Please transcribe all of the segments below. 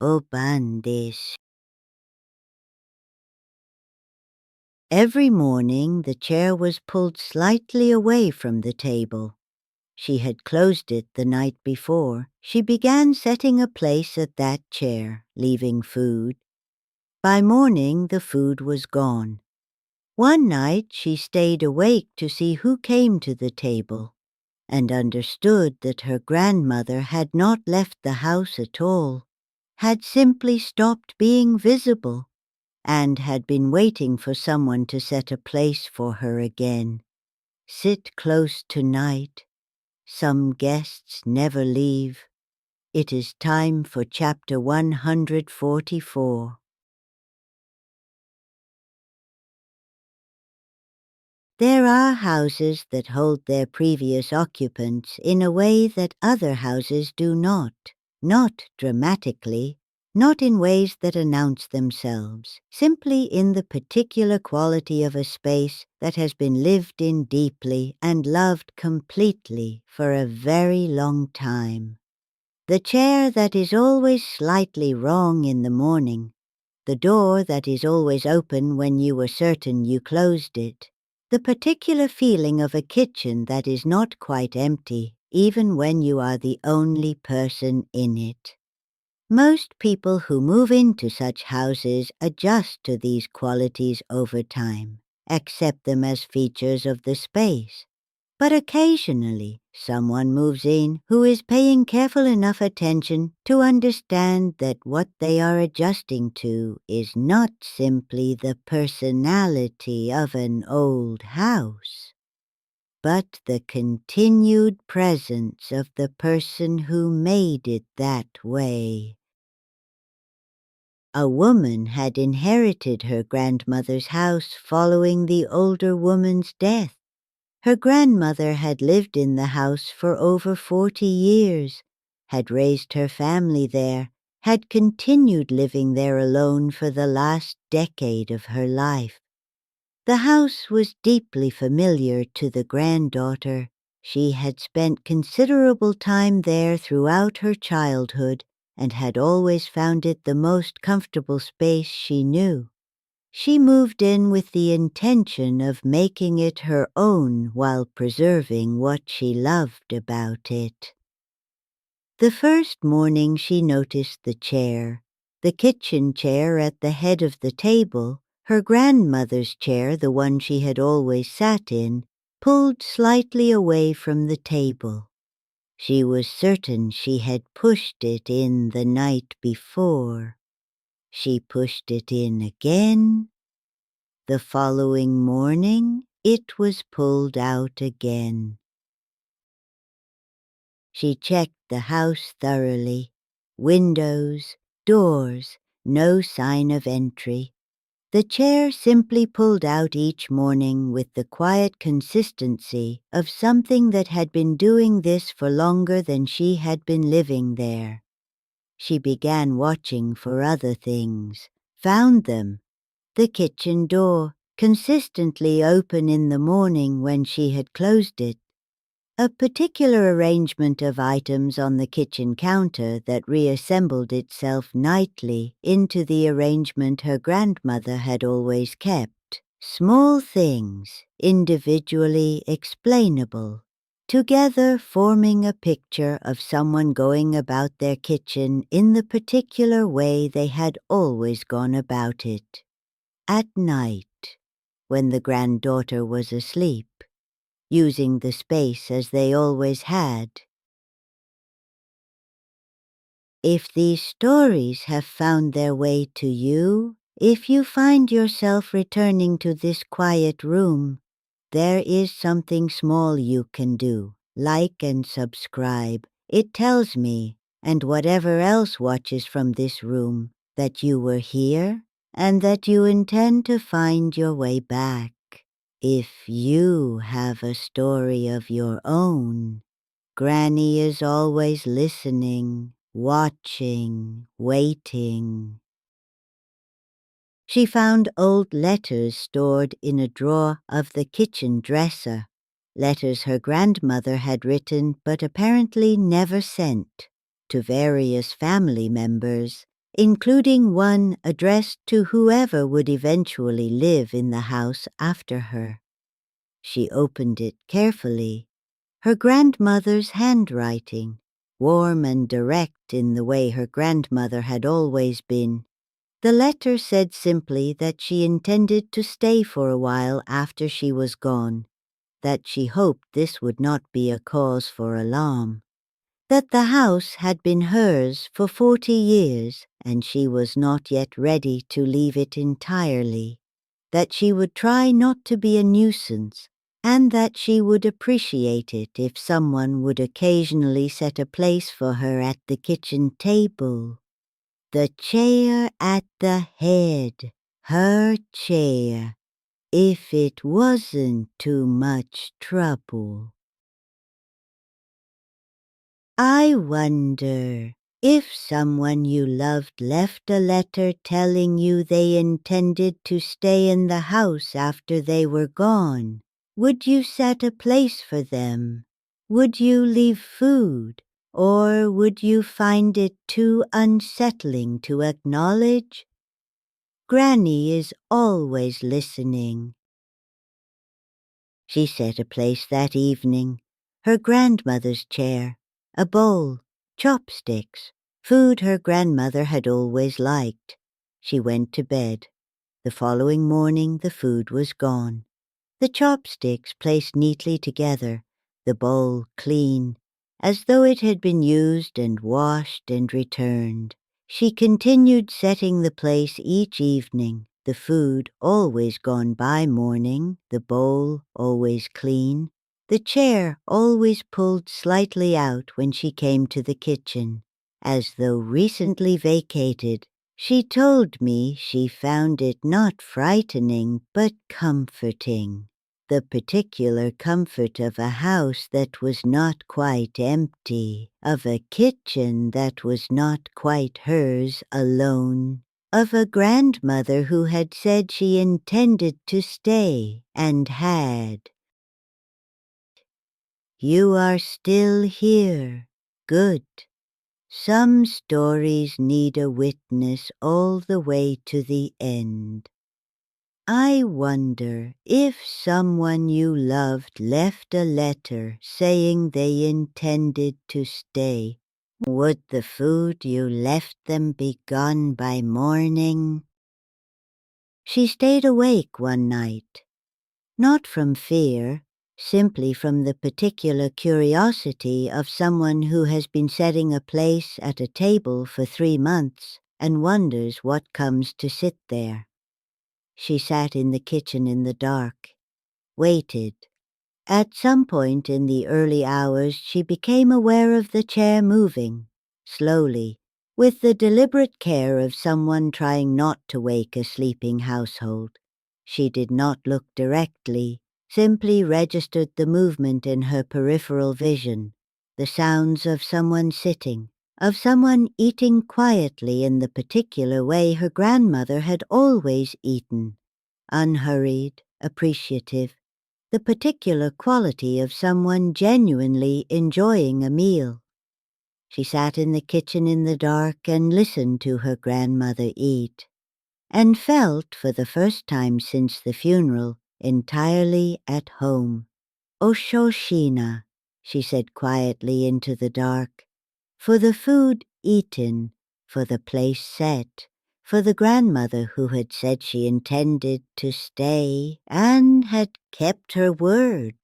おばんです. Every morning the chair was pulled slightly away from the table. She had closed it the night before. She began setting a place at that chair, leaving food. By morning the food was gone. One night she stayed awake to see who came to the table, and understood that her grandmother had not left the house at all, had simply stopped being visible, and had been waiting for someone to set a place for her again. Sit close tonight. Some guests never leave. It is time for chapter 144. There are houses that hold their previous occupants in a way that other houses do not dramatically, not in ways that announce themselves, simply in the particular quality of a space that has been lived in deeply and loved completely for a very long time. The chair that is always slightly wrong in the morning, the door that is always open when you were certain you closed it, the particular feeling of a kitchen that is not quite empty, even when you are the only person in it. Most people who move into such houses adjust to these qualities over time, accept them as features of the space. But occasionally, someone moves in who is paying careful enough attention to understand that what they are adjusting to is not simply the personality of an old house, but the continued presence of the person who made it that way. A woman had inherited her grandmother's house following the older woman's death. Her grandmother had lived in the house for over 40 years, had raised her family there, had continued living there alone for the last decade of her life. The house was deeply familiar to the granddaughter. She had spent considerable time there throughout her childhood and had always found it the most comfortable space she knew. She moved in with the intention of making it her own while preserving what she loved about it. The first morning she noticed the chair, the kitchen chair at the head of the table, her grandmother's chair, the one she had always sat in, pulled slightly away from the table. She was certain she had pushed it in the night before. She pushed it in again. The following morning, it was pulled out again. She checked the house thoroughly. Windows, doors, no sign of entry. The chair simply pulled out each morning with the quiet consistency of something that had been doing this for longer than she had been living there. She began watching for other things, found them. The kitchen door, consistently open in the morning when she had closed it. A particular arrangement of items on the kitchen counter that reassembled itself nightly into the arrangement her grandmother had always kept. Small things, individually explainable, together forming a picture of someone going about their kitchen in the particular way they had always gone about it. At night, when the granddaughter was asleep, using the space as they always had. If these stories have found their way to you, if you find yourself returning to this quiet room, there is something small you can do. Like and subscribe. It tells me, and whatever else watches from this room, that you were here and that you intend to find your way back. If you have a story of your own, Granny is always listening, watching, waiting. She found old letters stored in a drawer of the kitchen dresser, letters her grandmother had written but apparently never sent, to various family members, including one addressed to whoever would eventually live in the house after her. She opened it carefully. Her grandmother's handwriting, warm and direct in the way her grandmother had always been. The letter said simply that she intended to stay for a while after she was gone, that she hoped this would not be a cause for alarm, that the house had been hers for 40 years and she was not yet ready to leave it entirely, that she would try not to be a nuisance, and that she would appreciate it if someone would occasionally set a place for her at the kitchen table. The chair at the head, her chair, if it wasn't too much trouble. I wonder if someone you loved left a letter telling you they intended to stay in the house after they were gone. Would you set a place for them? Would you leave food? Or would you find it too unsettling to acknowledge? Granny is always listening. She set a place that evening, her grandmother's chair, a bowl, chopsticks, food her grandmother had always liked. She went to bed. The following morning the food was gone. The chopsticks placed neatly together, the bowl clean, as though it had been used and washed and returned. She continued setting the place each evening, the food always gone by morning, the bowl always clean, the chair always pulled slightly out when she came to the kitchen, as though recently vacated. She told me she found it not frightening but comforting. The particular comfort of a house that was not quite empty, of a kitchen that was not quite hers alone, of a grandmother who had said she intended to stay and had. You are still here. Good. Some stories need a witness all the way to the end. I wonder if someone you loved left a letter saying they intended to stay. Would the food you left them be gone by morning? She stayed awake one night, not from fear, simply from the particular curiosity of someone who has been setting a place at a table for 3 months and wonders what comes to sit there. She sat in the kitchen in the dark, waited. At some point in the early hours she became aware of the chair moving, slowly, with the deliberate care of someone trying not to wake a sleeping household. She did not look directly, simply registered the movement in her peripheral vision, the sounds of someone sitting, of someone eating quietly in the particular way her grandmother had always eaten, unhurried, appreciative, the particular quality of someone genuinely enjoying a meal. She sat in the kitchen in the dark and listened to her grandmother eat, and felt, for the first time since the funeral, entirely at home. Oshoshina, she said quietly into the dark, for the food eaten, for the place set, for the grandmother who had said she intended to stay and had kept her word.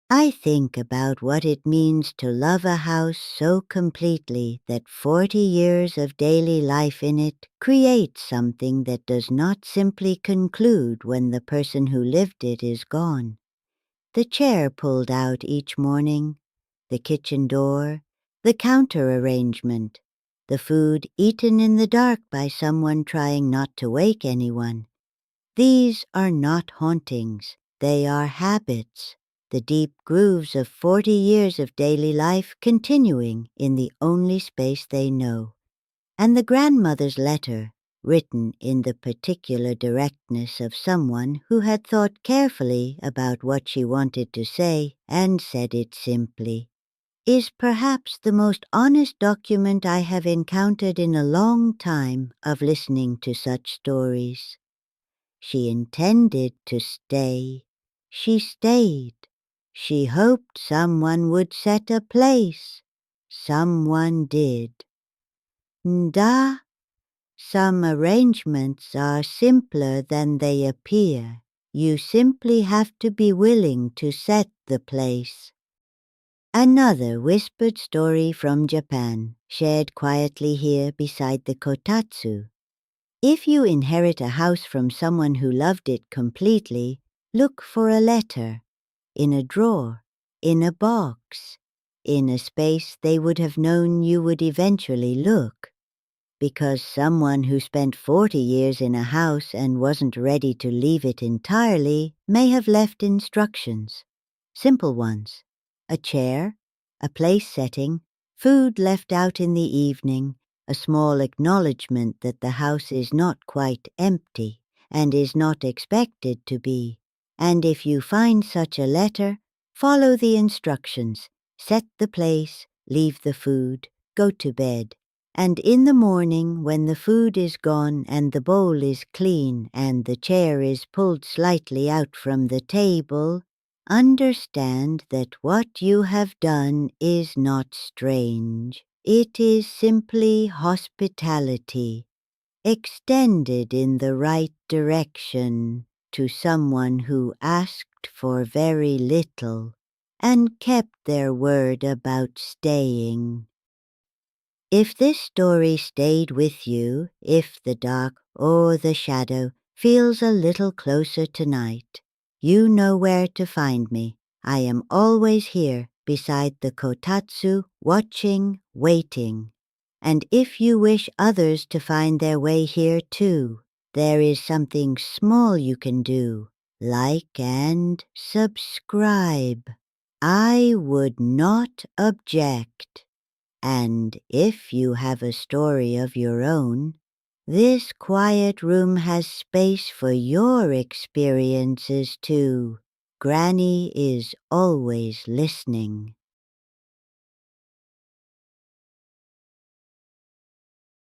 I think about what it means to love a house so completely that 40 years of daily life in it creates something that does not simply conclude when the person who lived it is gone. The chair pulled out each morning, the kitchen door, the counter arrangement, the food eaten in the dark by someone trying not to wake anyone. These are not hauntings, they are habits, the deep grooves of 40 years of daily life continuing in the only space they know. And the grandmother's letter, written in the particular directness of someone who had thought carefully about what she wanted to say and said it simply. is perhaps the most honest document I have encountered in a long time of listening to such stories. She intended to stay. She stayed. She hoped someone would set a place. Someone did. Da, some arrangements are simpler than they appear. You simply have to be willing to set the place. Another whispered story from Japan, shared quietly here beside the kotatsu. If you inherit a house from someone who loved it completely, look for a letter, in a drawer, in a box, in a space they would have known you would eventually look. Because someone who spent 40 years in a house and wasn't ready to leave it entirely may have left instructions. Simple ones. A chair, a place setting, food left out in the evening, a small acknowledgement that the house is not quite empty and is not expected to be. And if you find such a letter, follow the instructions. Set the place, leave the food, go to bed. And in the morning, when the food is gone and the bowl is clean and the chair is pulled slightly out from the table, understand that what you have done is not strange. It is simply hospitality, extended in the right direction to someone who asked for very little and kept their word about staying. If this story stayed with you, if the dark or the shadow feels a little closer tonight, you know where to find me. I am always here beside the kotatsu, watching, waiting. And if you wish others to find their way here too, there is something small you can do. Like and subscribe. I would not object. And if you have a story of your own, this quiet room has space for your experiences too. Granny is always listening.